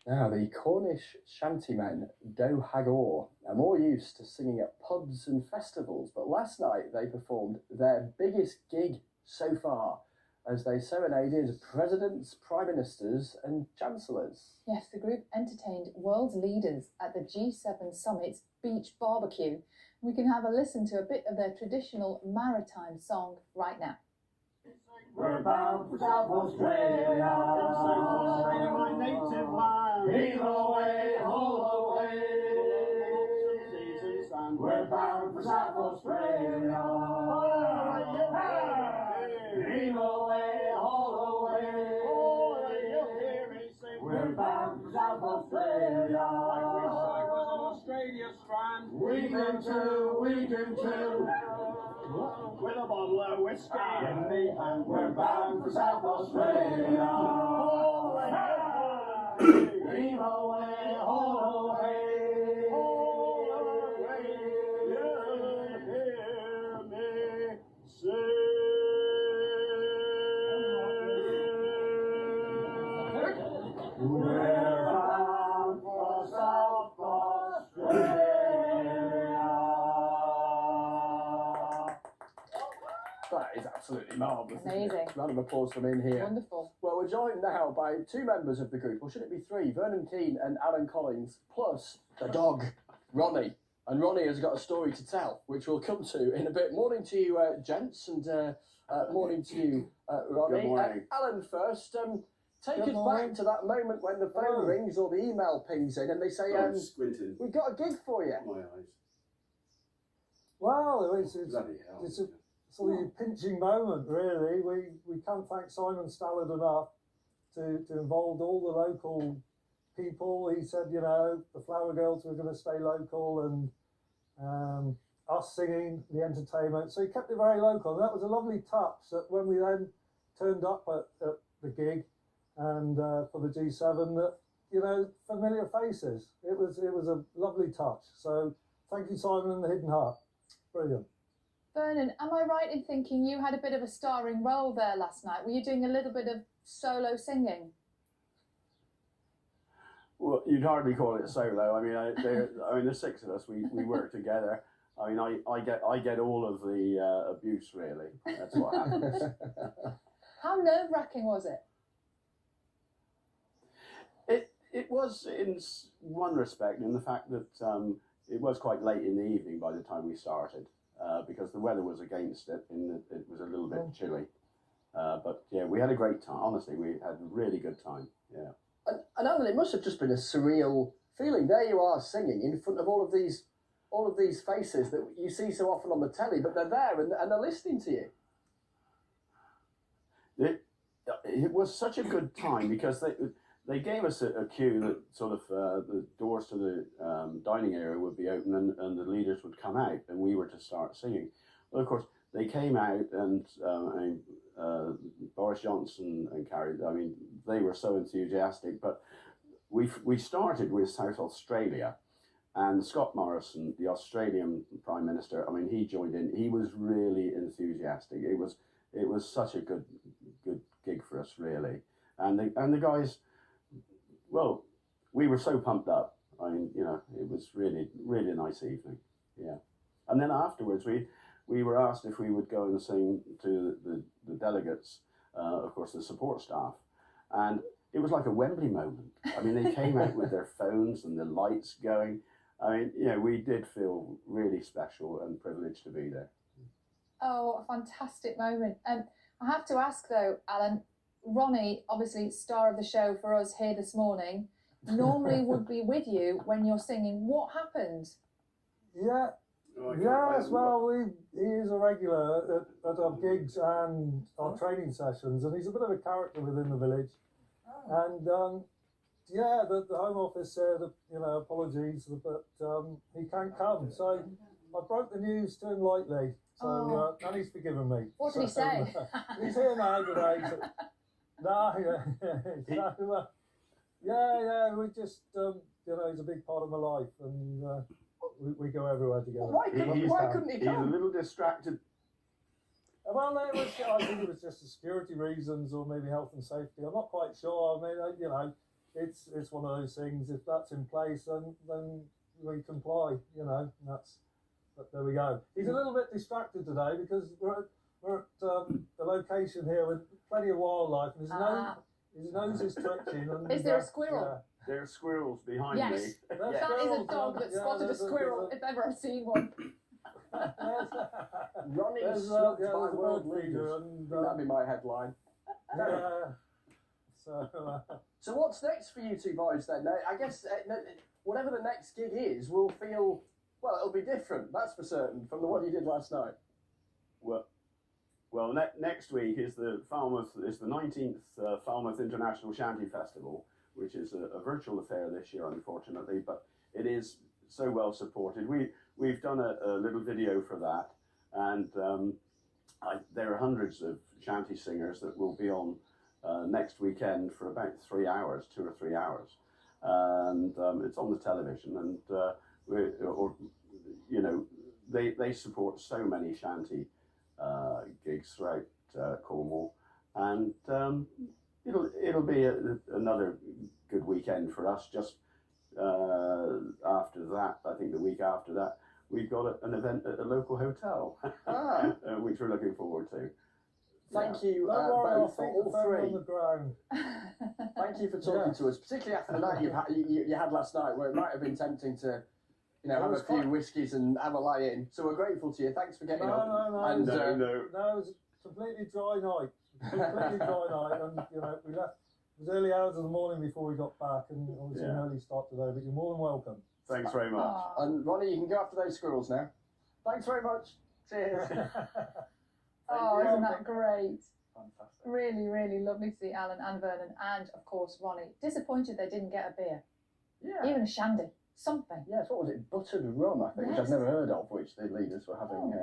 Now, the Cornish shantymen, Hag Owr, are more used to singing at pubs and festivals, but last night they performed their biggest gig so far as they serenaded presidents, prime ministers and chancellors. Yes, the group entertained world leaders at the G7 summit's beach barbecue. We can have a listen to a bit of their traditional maritime song right now. We're bound for South Australia, South Australia, my native land. Heave away, haul away, we're bound for South Australia. Heave away, haul away, we're bound for South Australia. I wish I was an Australia strand. We can too, we can too. With a bottle of whiskey in the hand, we're bound for South Australia. Heave away, haul away, you hear me sing. We're bound for South Australia. That is absolutely marvellous. Amazing. Round of applause from in here. Wonderful. Well, we're joined now by two members of the group, or should it be three? Vernon Keane and Alan Collins, plus the dog, Ronnie. And Ronnie has got a story to tell, which we'll come to in a bit. Morning to you, gents, and morning to you, Ronnie. Good morning. Alan first, take Good us morning. back to that moment when the phone rings or the email pings in and they say, I'm squinting. we've got a gig for you. My eyes. Well, Bloody hell. it's a sort of pinching moment, really. We can't thank Simon Stallard enough to involve all the local people. He said, you know, the Flower Girls were going to stay local and us singing, the entertainment. So he kept it very local. And that was a lovely touch that when we then turned up at the gig and for the G7, that, you know, familiar faces. It was a lovely touch. So thank you, Simon and the Hidden Heart. Brilliant. Vernon, am I right in thinking you had a bit of a starring role there last night? Were you doing a little bit of solo singing? Well, you'd hardly call it solo. I mean, there's six of us. We work together. I mean, I get all of the abuse, really. That's what happens. How nerve-wracking was it? It was in one respect, in the fact that it was quite late in the evening by the time we started, because the weather was against it, and it was a little bit chilly. But yeah, we had a great time. Honestly, we had a really good time. Yeah. And Alan, it must have just been a surreal feeling. There you are singing in front of all of these faces that you see so often on the telly, but they're there and they're listening to you. It was such a good time because they gave us a cue that sort of the doors to the dining area would be open and the leaders would come out and we were to start singing. Well, of course, they came out and Boris Johnson and Carrie, I mean, they were so enthusiastic, but we started with South Australia, and Scott Morrison, the Australian Prime Minister, I mean, he joined in. He was really enthusiastic. It was such a good gig for us, really. And the guys, well, we were so pumped up. I mean, you know, it was really a nice evening. Yeah. And then afterwards, we were asked if we would go and sing to the delegates, of course, the support staff. And it was like a Wembley moment. I mean, they came out with their phones and the lights going. I mean, you know, we did feel really special and privileged to be there. Oh, a fantastic moment. I have to ask, though, Alan, Ronnie, obviously star of the show for us here this morning, normally would be with you when you're singing. What happened? Yeah. Yes, well, he is a regular at our gigs and our training sessions, and he's a bit of a character within the village. And yeah, the Home Office said, you know, apologies, but he can't come. So I broke the news to him lightly. So and he's forgiven me. What did he say? He's here now today. So, so, yeah, we just you know, he's a big part of my life, and we go everywhere together. Why couldn't he come? He's a little distracted. Well, I think it was just the security reasons or maybe health and safety. I'm not quite sure. I mean, you know, it's one of those things. If that's in place, then we comply. You know, and that's. But there we go. He's a little bit distracted today because we're at the location here with plenty of wildlife, and his nose is twitching. And, is there a squirrel? Yeah. There are squirrels behind Yes. me. That is a dog that spotted a squirrel, if ever I've seen one. Ronnie There's, snubbed yeah, by there's a world bird feeder leaders. and, That'd be my headline. yeah. So what's next for you two boys then? I guess whatever the next gig is will feel, well, it'll be different, that's for certain, from the one you did last night. Well, next week is the 19th Falmouth International Shanty Festival, which is a virtual affair this year, unfortunately, but it is so well supported. We've done a little video for that, and there are hundreds of shanty singers that will be on next weekend for about 3 hours, 2 or 3 hours, and it's on the television, and they support so many shanty gigs throughout Cornwall, and it'll be another good weekend for us. Just after that, I think the week after that, we've got an event at a local hotel, which we're looking forward to. Thank you both for all three. Thank you for talking to us, particularly after the night you had last night, where it might have been tempting to, have a few whiskies and have a lie in. So we're grateful to you. Thanks for getting up. No, and, it was a completely dry night. Completely dry night, and we left. It was early hours of the morning before we got back, and obviously an early start today. But you're more than welcome. Thanks very much. Aww. And Ronnie, you can go after those squirrels now. Thanks very much. Cheers. Isn't that great? Fantastic. Really, really lovely to see Alan and Vernon, and of course Ronnie. Disappointed they didn't get a beer, Yeah. even a shandy, something. Yes, what was it? Buttered rum, I think, which I've Yes. never heard of, which the leaders were having